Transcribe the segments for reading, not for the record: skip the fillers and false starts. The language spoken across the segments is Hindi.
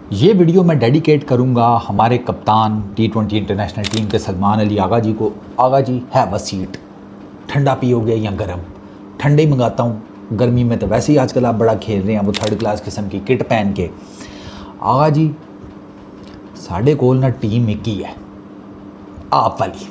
ये वीडियो मैं डेडिकेट करूंगा हमारे कप्तान T20 इंटरनेशनल टीम के सलमान अली आगा जी को। आगा जी, हैव अ सीट। ठंडा पियोगे या गर्म? ठंडे ही मंगाता हूँ, गर्मी में तो वैसे ही आजकल आप बड़ा खेल रहे हैं वो थर्ड क्लास किस्म की किट पहन के। आगा जी, साढ़े कोल ना टीम एक ही है, आप वाली।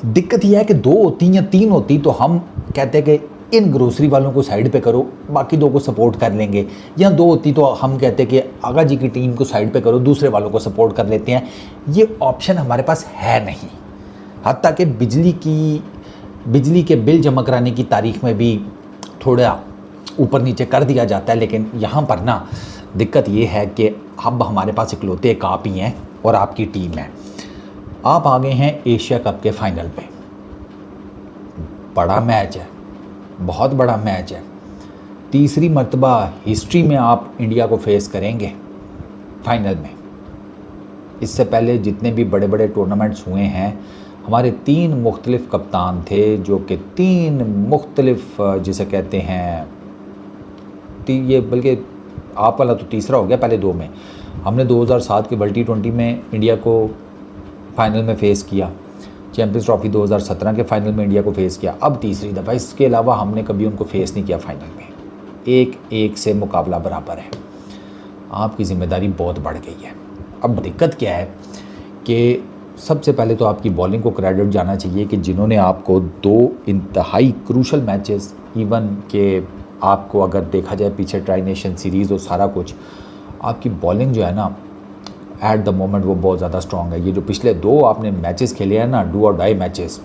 दिक्कत यह है कि दो होती या तीन होती तो हम कहते कि इन ग्रोसरी वालों को साइड पे करो, बाकी दो को सपोर्ट कर लेंगे। या दो होती तो हम कहते कि आगा जी की टीम को साइड पे करो, दूसरे वालों को सपोर्ट कर लेते हैं। ये ऑप्शन हमारे पास है नहीं। हत्ता कि बिजली के बिल जमा कराने की तारीख में भी थोड़ा ऊपर नीचे कर दिया जाता है, लेकिन यहाँ पर ना दिक्कत ये है कि अब हमारे पास इकलौते एक आप ही हैं और आपकी टीम है। आप आ गए हैं एशिया कप के फाइनल पे। बड़ा मैच है, बहुत बड़ा मैच है। तीसरी मर्तबा हिस्ट्री में आप इंडिया को फेस करेंगे फाइनल में। इससे पहले जितने भी बड़े बड़े टूर्नामेंट्स हुए हैं, हमारे तीन मुख्तलिफ कप्तान थे, जो कि तीन मुख्तलिफ जिसे कहते हैं ये, बल्कि आप वाला तो तीसरा हो गया, पहले दो में हमने 2007 के वर्ल्ड T20 में इंडिया को फाइनल में फ़ेस किया, चैम्पियंस ट्रॉफी 2017 के फाइनल में इंडिया को फेस किया, अब तीसरी दफ़ा। इसके अलावा हमने कभी उनको फेस नहीं किया फाइनल में। एक एक से मुकाबला बराबर है। आपकी ज़िम्मेदारी बहुत बढ़ गई है। अब दिक्कत क्या है कि सबसे पहले तो आपकी बॉलिंग को क्रेडिट जाना चाहिए कि जिन्होंने आपको दो इंतहाई क्रूशल मैचेस, इवन के आपको अगर देखा जाए पीछे ट्राई नेशन सीरीज़ और सारा कुछ, आपकी बॉलिंग जो है ना एट द मोमेंट वो बहुत ज़्यादा स्ट्रॉन्ग है। ये जो पिछले दो आपने मैचेस खेले हैं ना, डू और डाई मैचेस,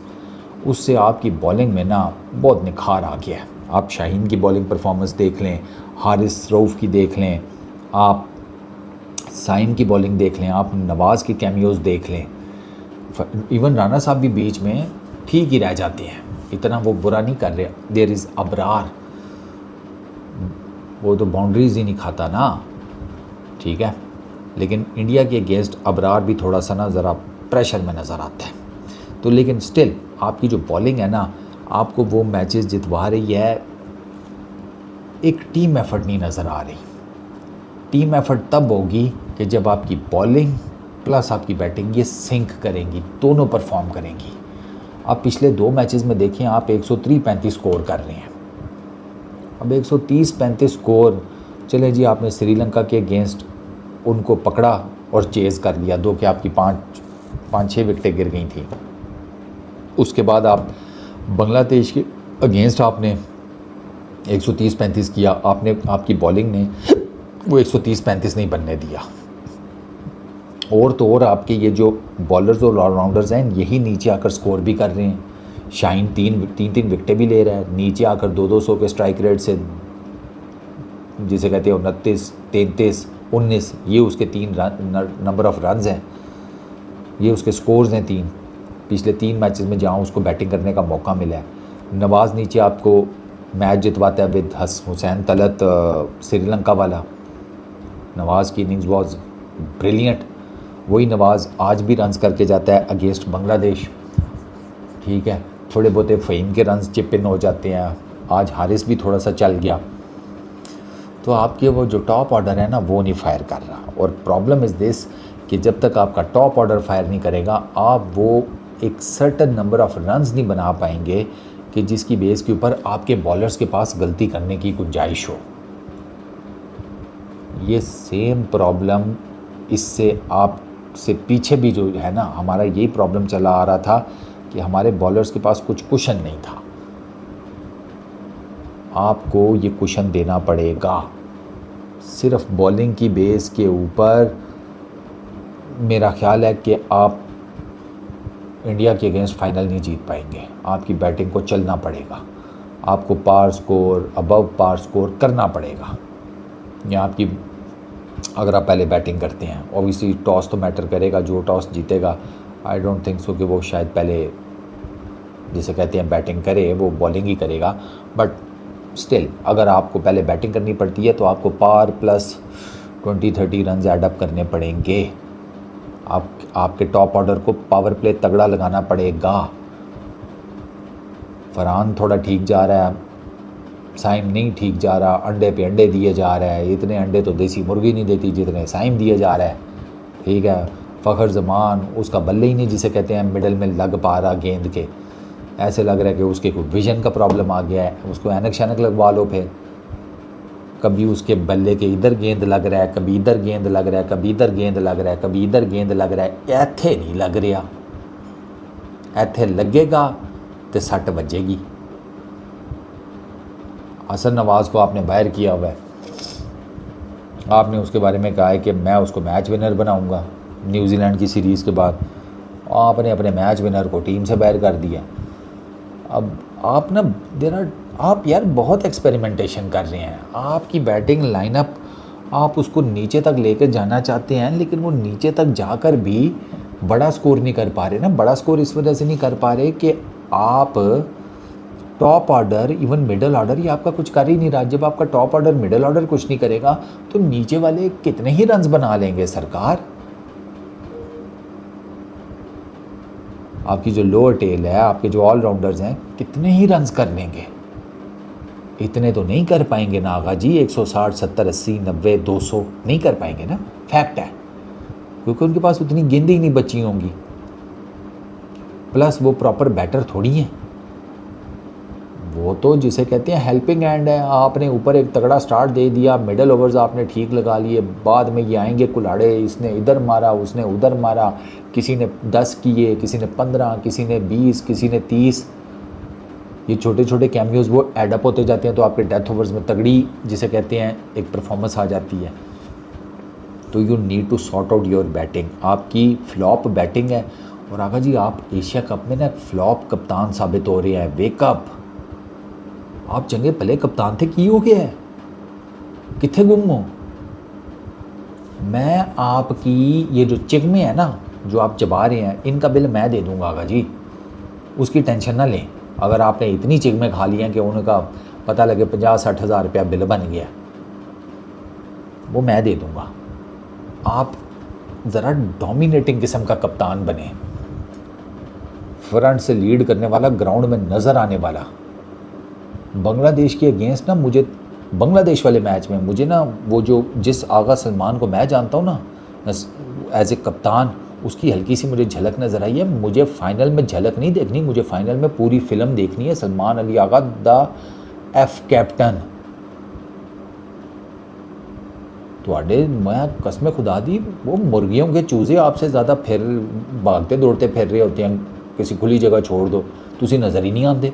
उससे आपकी बॉलिंग में ना बहुत निखार आ गया है। आप शाहीन की बॉलिंग परफॉर्मेंस देख लें, हारिस रऊफ़ की देख लें, आप साइम की बॉलिंग देख लें, आप नवाज़ की कैमियोज़ देख लें, इवन राना साहब भी बीच में ठीक ही रह जाते हैं, इतना वो बुरा नहीं कर रहे। देयर इज़ अबरार, वो तो बाउंड्रीज़ ही नहीं खाता ना, ठीक है। लेकिन इंडिया के अगेंस्ट अबरार भी थोड़ा सा ना ज़रा प्रेशर में नज़र आता है। तो लेकिन स्टिल आपकी जो बॉलिंग है ना, आपको वो मैचेस जितवा रही है। एक टीम एफर्ट नहीं नज़र आ रही। टीम एफर्ट तब होगी कि जब आपकी बॉलिंग प्लस आपकी बैटिंग ये सिंक करेंगी, दोनों परफॉर्म करेंगी। आप पिछले दो मैचेस में देखें, आप 130-35 स्कोर कर रहे हैं। अब 130-35 स्कोर, चले जी आपने श्रीलंका के अगेंस्ट उनको पकड़ा और चेज़ कर लिया, दो कि आपकी पाँच छः विकेटें गिर गई थी। उसके बाद आप बांग्लादेश के अगेंस्ट आपने 130-35 किया, आपकी बॉलिंग ने वो 130-35 नहीं बनने दिया। और तो और आपके ये जो बॉलर्स और ऑलराउंडर्स हैं, यही नीचे आकर स्कोर भी कर रहे हैं। शाहीन तीन विकेटें भी ले रहा है, नीचे आकर 200 के स्ट्राइक रेट से, जिसे कहते हैं 29, 33, 19, ये उसके तीन नंबर ऑफ़ रन्स हैं, ये उसके स्कोर्स हैं तीन, पिछले तीन मैचेस में जहाँ उसको बैटिंग करने का मौका मिला है। नवाज़ नीचे आपको मैच जितवाता है विद हुसैन तलत, श्रीलंका वाला। नवाज़ की इनिंग्स वॉज ब्रिलियंट। वही नवाज़ आज भी रन्स करके जाता है अगेंस्ट बांग्लादेश, ठीक है। थोड़े बहुत फ़हीम के रन्स चिप इन हो जाते हैं, आज हारिस भी थोड़ा सा चल गया। तो आपके वो जो टॉप ऑर्डर है ना, वो नहीं फायर कर रहा। और प्रॉब्लम इज़ दिस कि जब तक आपका टॉप ऑर्डर फायर नहीं करेगा, आप वो एक सर्टन नंबर ऑफ़ रन्स नहीं बना पाएंगे कि जिसकी बेस के ऊपर आपके बॉलर्स के पास गलती करने की गुंजाइश हो। ये सेम प्रॉब्लम इससे आपसे पीछे भी जो है ना, हमारा यही प्रॉब्लम चला आ रहा था कि हमारे बॉलर्स के पास कुछ कुशन नहीं था। आपको ये कुशन देना पड़ेगा। सिर्फ बॉलिंग की बेस के ऊपर मेरा ख्याल है कि आप इंडिया के अगेंस्ट फाइनल नहीं जीत पाएंगे। आपकी बैटिंग को चलना पड़ेगा, आपको पार स्कोर, अबव पार स्कोर करना पड़ेगा। या आपकी, अगर आप पहले बैटिंग करते हैं, ऑब्वियसली टॉस तो मैटर करेगा, जो टॉस जीतेगा, आई डोंट थिंक सो कि वो शायद पहले, जिसे कहते हैं बैटिंग करे, वो बॉलिंग ही करेगा। बट स्टिल अगर आपको पहले बैटिंग करनी पड़ती है तो आपको पार प्लस 20-30 रन एडअप करने पड़ेंगे। आपके टॉप ऑर्डर को पावर प्ले तगड़ा लगाना पड़ेगा। फरहान थोड़ा ठीक जा रहा है, साइम नहीं ठीक जा रहा, अंडे पे अंडे दिए जा रहा है, इतने अंडे तो देसी मुर्गी नहीं देती जितने साइम दिए जा रहा है, ठीक है। फ़खर ज़मान उसका बल्ले ही नहीं जिसे कहते हैं मिडल में लग पा रहा गेंद के, ऐसे लग रहा है कि उसके कोई विज़न का प्रॉब्लम आ गया है, उसको ऐनक शैनक लगवा लो फिर। कभी उसके बल्ले के इधर गेंद लग रहा है, कभी इधर गेंद लग रहा है, कभी इधर गेंद लग रहा है, कभी इधर गेंद लग रहा है, इत्थे नहीं लग रहा, इत्थे लगेगा तो सट बजेगी। हसन नवाज़ को आपने बाहर किया हुआ है, आपने उसके बारे में कहा है कि मैं उसको मैच विनर बनाऊंगा न्यूजीलैंड की सीरीज़ के बाद, आपने अपने मैच विनर को टीम से बाहर कर दिया। अब आप ना आप यार बहुत एक्सपेरिमेंटेशन कर रहे हैं, आपकी बैटिंग लाइनअप आप उसको नीचे तक लेकर जाना चाहते हैं, लेकिन वो नीचे तक जाकर भी बड़ा स्कोर नहीं कर पा रहे ना। बड़ा स्कोर इस वजह से नहीं कर पा रहे कि आप top order even middle order ये आपका कुछ कर ही नहीं रहा। जब आपका टॉप ऑर्डर मिडल ऑर्डर कुछ नहीं करेगा तो नीचे वाले कितने ही रन्स बना लेंगे सरकार। आपकी जो लोअर टेल है, आपके जो ऑलराउंडर्स हैं, कितने ही रन्स कर लेंगे, इतने तो नहीं कर पाएंगे ना आगा जी। 160 70 80 90 200 नहीं कर पाएंगे ना, फैक्ट है, क्योंकि उनके पास उतनी गेंदें ही नहीं बची होंगी। प्लस वो प्रॉपर बैटर थोड़ी हैं, वो तो जिसे कहते हैं हेल्पिंग हैंड है। आपने ऊपर एक तगड़ा स्टार्ट दे दिया, मिडल ओवर्स आपने ठीक लगा लिए, बाद में ये आएंगे कुल्हाड़े, इसने इधर मारा उसने उधर मारा, किसी ने 10 किए, किसी ने 15, किसी ने 20, किसी ने 30। ये छोटे छोटे कैमियोज वो एडअप होते जाते हैं, तो आपके डेथ ओवर्स में तगड़ी जिसे कहते हैं एक परफॉर्मेंस आ जाती है। तो you need to sort out your batting. आपकी फ्लॉप बैटिंग है, और आगा जी आप एशिया कप में ना फ्लॉप कप्तान साबित हो रहे हैं। वेकअप, आप चंगे भले कप्तान थे, की हो गया है, कितने गुम हो। मैं आपकी ये जो चिगमे है ना जो आप चबा रहे हैं, इनका बिल मैं दे दूंगा आगा जी, उसकी टेंशन ना लें। अगर आपने इतनी चिगमे खा ली हैं कि उनका पता लगे 50-60 हज़ार रुपया बिल बन गया, वो मैं दे दूंगा। आप ज़रा डोमिनेटिंग किस्म का कप्तान बने, फ्रंट से लीड करने वाला, ग्राउंड में नज़र आने वाला। बांग्लादेश के अगेंस्ट ना मुझे बांग्लादेश वाले मैच में मुझे ना वो जो जिस आगा सलमान को मैं जानता हूँ ना एज ए कप्तान, उसकी हल्की सी मुझे झलक नज़र आई है। मुझे फ़ाइनल में झलक नहीं देखनी, मुझे फ़ाइनल में पूरी फिल्म देखनी है। Salman Ali Agha the F captain. थोड़े मैं कसम खुदा दी, वो मुर्गियों के चूजे आपसे ज़्यादा फिर भागते दौड़ते फिर रहे होते हैं, किसी खुली जगह छोड़ दो तुसी नज़र ही नहीं आते।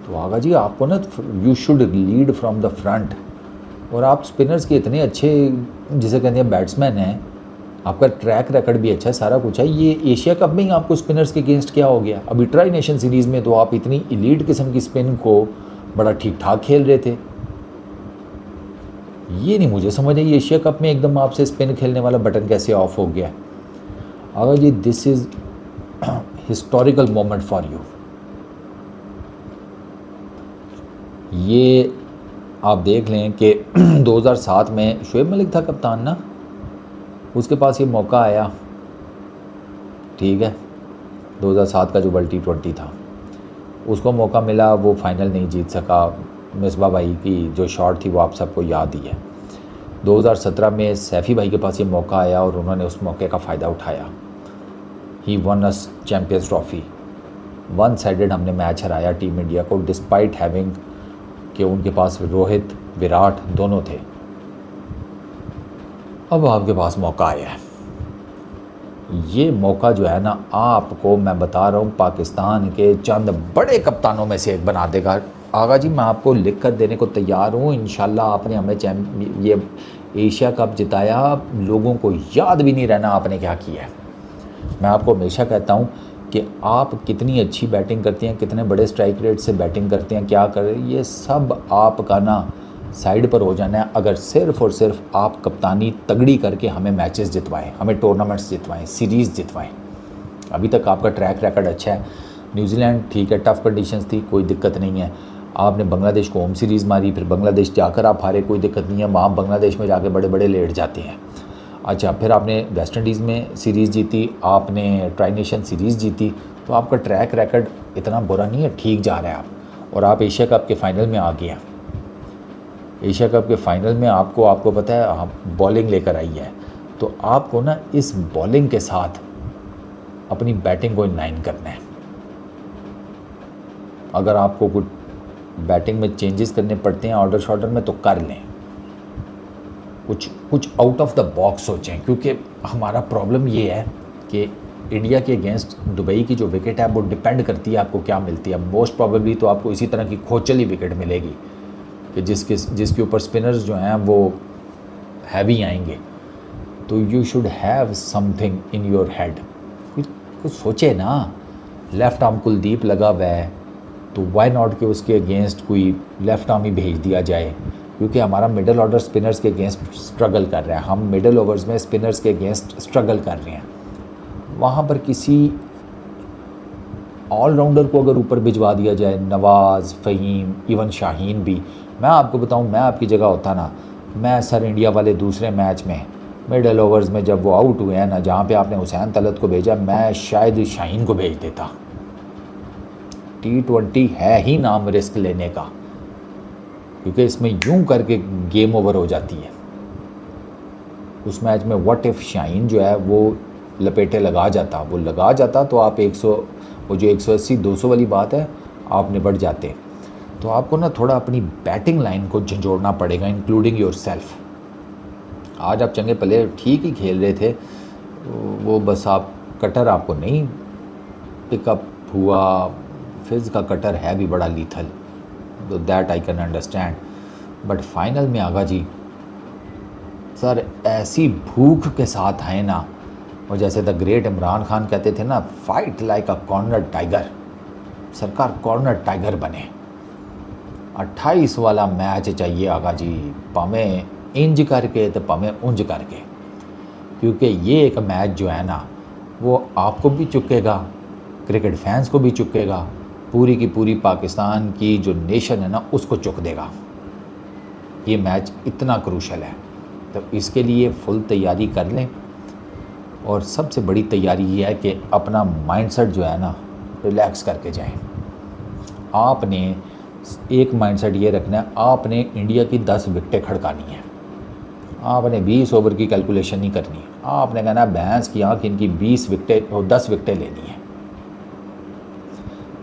तो आगा जी आपको ना you should lead from the front. और आप स्पिनर्स के इतने अच्छे जिसे कहते हैं बैट्समैन हैं, आपका ट्रैक रिकॉर्ड भी अच्छा है, सारा कुछ है। ये एशिया कप में ही आपको स्पिनर्स के अगेंस्ट क्या हो गया? अभी ट्राई नेशन सीरीज़ में तो आप इतनी इलीट किस्म की स्पिन को बड़ा ठीक ठाक खेल रहे थे। ये नहीं मुझे समझ आई, एशिया कप में एकदम आपसे स्पिन खेलने वाला बटन कैसे ऑफ हो गया? Aga ji this is historical moment for you. ये आप देख लें कि 2007 में शुएब मलिक था कप्तान ना, उसके पास ये मौका आया, ठीक है, 2007 का जो वर्ल्ड T20 था उसको मौका मिला, वो फाइनल नहीं जीत सका। मिसबा भाई की जो शॉट थी वो आप सबको याद ही है। 2017 में सैफ़ी भाई के पास ये मौका आया और उन्होंने उस मौके का फ़ायदा उठाया। ही वन अस चैम्पियंस ट्रॉफ़ी। वन साइडेड हमने मैच हराया टीम इंडिया को, डिस्पाइट हैविंग कि उनके पास रोहित विराट दोनों थे। अब आपके पास मौका आया है। ये मौका जो है ना, आपको मैं बता रहा हूँ पाकिस्तान के चंद बड़े कप्तानों में से एक बना देगा। आगा जी मैं आपको लिख कर देने को तैयार हूँ। इंशाल्लाह आपने हमें ये एशिया कप जिताया, लोगों को याद भी नहीं रहना आपने क्या किया है। मैं आपको हमेशा कहता हूँ कि आप कितनी अच्छी बैटिंग करते हैं, कितने बड़े स्ट्राइक रेट से बैटिंग करते हैं, क्या कर रहे हैं, ये सब आपका ना साइड पर हो जाना है अगर सिर्फ़ और सिर्फ आप कप्तानी तगड़ी करके हमें मैचेस जितवाएं, हमें टूर्नामेंट्स जितवाएं, सीरीज़ जितवाएं। अभी तक आपका ट्रैक रिकॉर्ड अच्छा है। न्यूजीलैंड ठीक है, टफ़ कंडीशंस थी, कोई दिक्कत नहीं है। आपने बांग्लादेश को होम सीरीज़ मारी, फिर बांग्लादेश जाकर आप हारे, कोई दिक्कत नहीं है। वहाँ बांग्लादेश में जाके बड़े बड़े लेट जाते हैं। अच्छा, फिर आपने वेस्ट इंडीज़ में सीरीज़ जीती, आपने ट्राई नेशन सीरीज़ जीती, तो आपका ट्रैक रिकॉर्ड इतना बुरा नहीं है, ठीक जा रहा है आप। और आप एशिया कप के फाइनल में आ गए हैं। एशिया कप के फाइनल में आपको पता है आप बॉलिंग लेकर आई है, तो आपको ना इस बॉलिंग के साथ अपनी बैटिंग को इनलाइन करना है। अगर आपको कुछ बैटिंग में चेंजेस करने पड़ते हैं ऑर्डर शॉर्डर में तो कर लें, कुछ आउट ऑफ द बॉक्स सोचें, क्योंकि हमारा प्रॉब्लम ये है कि इंडिया के अगेंस्ट दुबई की जो विकेट है वो डिपेंड करती है आपको क्या मिलती है। मोस्ट प्रॉबेबली तो आपको इसी तरह की खोचली विकेट मिलेगी कि जिसके ऊपर स्पिनर्स जो हैं वो हैवी आएंगे। तो you should have something in your head, कुछ सोचे ना। लेफ़्ट आर्म कुलदीप लगा हुआ है तो वाई नॉट कि उसके अगेंस्ट कोई लेफ़्ट आर्म ही भेज दिया जाए, क्योंकि हमारा मिडल ऑर्डर स्पिनर्स के अगेंस्ट स्ट्रगल कर रहा है। हम मिडल ओवर्स में स्पिनर्स के अगेंस्ट स्ट्रगल कर रहे हैं। वहाँ पर किसी ऑलराउंडर को अगर ऊपर भिजवा दिया जाए, नवाज़, फ़हीम, इवन शाहीन भी, मैं आपको बताऊँ मैं आपकी जगह होता ना, मैं सर इंडिया वाले दूसरे मैच में मिडल ओवर्स में जब वो आउट हुए हैं ना, जहाँ पे आपने हुसैन तलत को भेजा, मैं शायद शाहीन को भेज देता। T20 है ही नाम रिस्क लेने का, क्योंकि इसमें यूं करके गेम ओवर हो जाती है। उस मैच में व्हाट इफ़ शाहीन जो है वो लपेटे लगा जाता तो आप 100 वो जो 180-200 वाली बात है आप निपट जाते। तो आपको ना थोड़ा अपनी बैटिंग लाइन को झंझोड़ना पड़ेगा, इंक्लूडिंग योर सेल्फ। आज आप चंगे प्लेयर ठीक ही खेल रहे थे, वो बस आप कटर आपको नहीं पिकअप हुआ। फिज़ का कटर है भी बड़ा लीथल, तो that I can understand. But final में आगा जी सर ऐसी भूख के साथ आए ना, और जैसे द ग्रेट इमरान खान कहते थे ना, fight like a corner tiger. सरकार कॉर्नर टाइगर बने। 28 वाला मैच चाहिए आगा जी, भावें इंज करके तो भावें उंज करके, क्योंकि ये एक मैच जो है ना वो आपको भी चुकेगा, क्रिकेट फैंस को भी चुकेगा, पूरी की पूरी पाकिस्तान की जो नेशन है ना उसको चुक देगा। ये मैच इतना क्रूशल है, तो इसके लिए फुल तैयारी कर लें। और सबसे बड़ी तैयारी ये है कि अपना माइंडसेट जो है ना रिलैक्स करके जाएं। आपने एक माइंडसेट ये रखना है, आपने इंडिया की 10 विकेटें खड़कानी है। आपने 20 ओवर की कैलकुलेशन नहीं करनी। आपने कहना भैंस की आँख इनकी 20 विकेटें और 10 विकेटें लेनी है।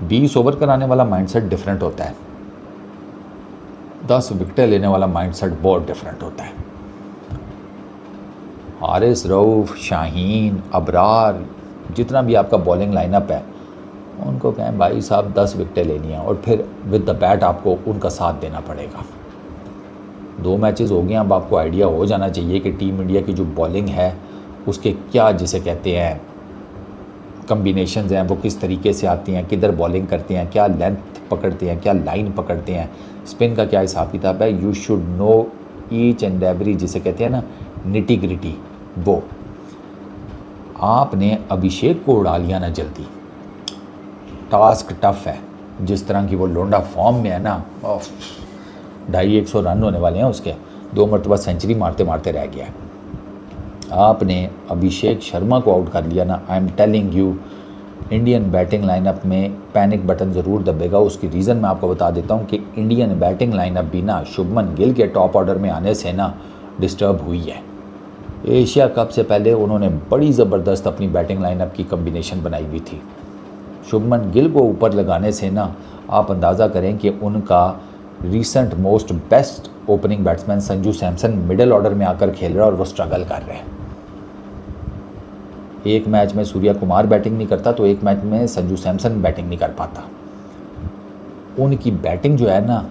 20 ओवर कराने वाला माइंडसेट डिफरेंट होता है, 10 विकेटें लेने वाला माइंडसेट बहुत डिफरेंट होता है। हारिस रऊफ़, शाहीन, अबरार, जितना भी आपका बॉलिंग लाइनअप है, उनको कहें भाई साहब 10 विकेटें लेनी है, और फिर विद द बैट आपको उनका साथ देना पड़ेगा। 2 मैचेस हो गए, अब आपको आइडिया हो जाना चाहिए कि टीम इंडिया की जो बॉलिंग है उसके क्या जिसे कहते हैं कम्बिनेशंस हैं, वो किस तरीके से आती हैं, किधर बॉलिंग करते हैं, क्या लेंथ पकड़ते हैं, क्या लाइन पकड़ते हैं, स्पिन का क्या हिसाब किताब है। You should know each and every, जिसे कहते हैं ना निटी ग्रिटी। वो आपने अभिषेक को उड़ा लिया ना जल्दी, टास्क टफ है। जिस तरह की वो लोंडा फॉर्म में है ना, 250 रन होने वाले हैं उसके, 2 मरतबा सेंचुरी मारते मारते रह गया है। आपने अभिषेक शर्मा को आउट कर लिया ना, I am telling you Indian batting lineup में पैनिक बटन ज़रूर दबेगा। उसकी रीज़न मैं आपको बता देता हूँ कि इंडियन बैटिंग लाइनअप भी ना शुभमन गिल के टॉप ऑर्डर में आने से ना डिस्टर्ब हुई है। एशिया कप से पहले उन्होंने बड़ी ज़बरदस्त अपनी बैटिंग लाइनअप की कम्बिनेशन बनाई हुई थी। शुभमन गिल को ऊपर लगाने से ना आप अंदाज़ा करें कि उनका recent most best opening batsman Sanju Samson middle order में आकर खेल रहा है और वो स्ट्रगल कर रहे हैं। एक मैच में सूर्या कुमार बैटिंग नहीं करता तो एक मैच में संजू सैमसन बैटिंग नहीं कर पाता। उनकी बैटिंग जो है ना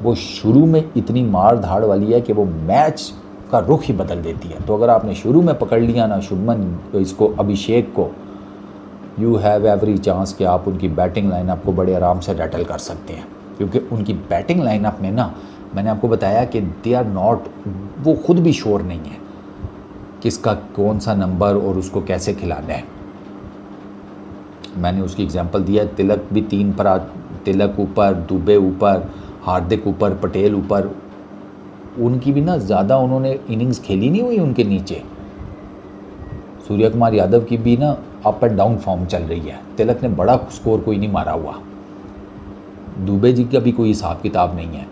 वो शुरू में इतनी मार धाड़ वाली है कि वो मैच का रुख ही बदल देती है। तो अगर आपने शुरू में पकड़ लिया ना शुभमन इसको, अभिषेक को, यू हैव एवरी चांस कि आप उनकी बैटिंग लाइनअप को बड़े आराम से रैटल कर सकते हैं। क्योंकि उनकी बैटिंग लाइनअप में ना मैंने आपको बताया कि दे आर नॉट, वो खुद भी श्योर नहीं है किसका कौन सा नंबर और उसको कैसे खिलाना है। मैंने उसकी एग्जांपल दिया, तिलक भी 3 पर, तिलक ऊपर, दुबे ऊपर, हार्दिक ऊपर, पटेल ऊपर। उनकी भी ना ज़्यादा उन्होंने इनिंग्स खेली नहीं हुई उनके नीचे। सूर्य कुमार यादव की भी ना अप एंड डाउन फॉर्म चल रही है। तिलक ने बड़ा स्कोर कोई नहीं मारा हुआ। दुबे जी का भी कोई हिसाब किताब नहीं है।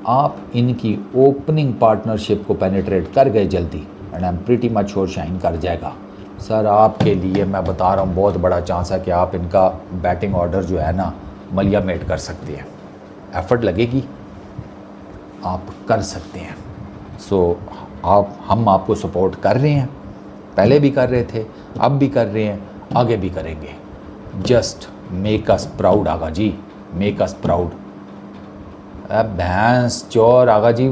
आप इनकी ओपनिंग पार्टनरशिप को पेनिट्रेट कर गए जल्दी, and I am pretty much sure shine कर जाएगा। सर आपके लिए मैं बता रहा हूँ बहुत बड़ा चांस है कि आप इनका बैटिंग ऑर्डर जो है ना मलिया मेट कर सकते हैं। एफर्ट लगेगी, आप कर सकते हैं। सो हम आपको सपोर्ट कर रहे हैं, पहले भी कर रहे थे, अब भी कर रहे हैं, आगे भी करेंगे। जस्ट मेक अस प्राउड आगा जी, मेक अस प्राउड। भैंस चौर आगा जी,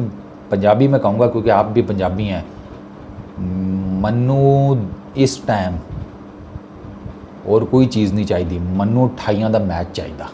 पंजाबी में कहूँगा क्योंकि आप भी पंजाबी हैं। मन्नू इस टाइम और कोई चीज़ नहीं चाहिए, मन्नू 28 का मैच चाहिए।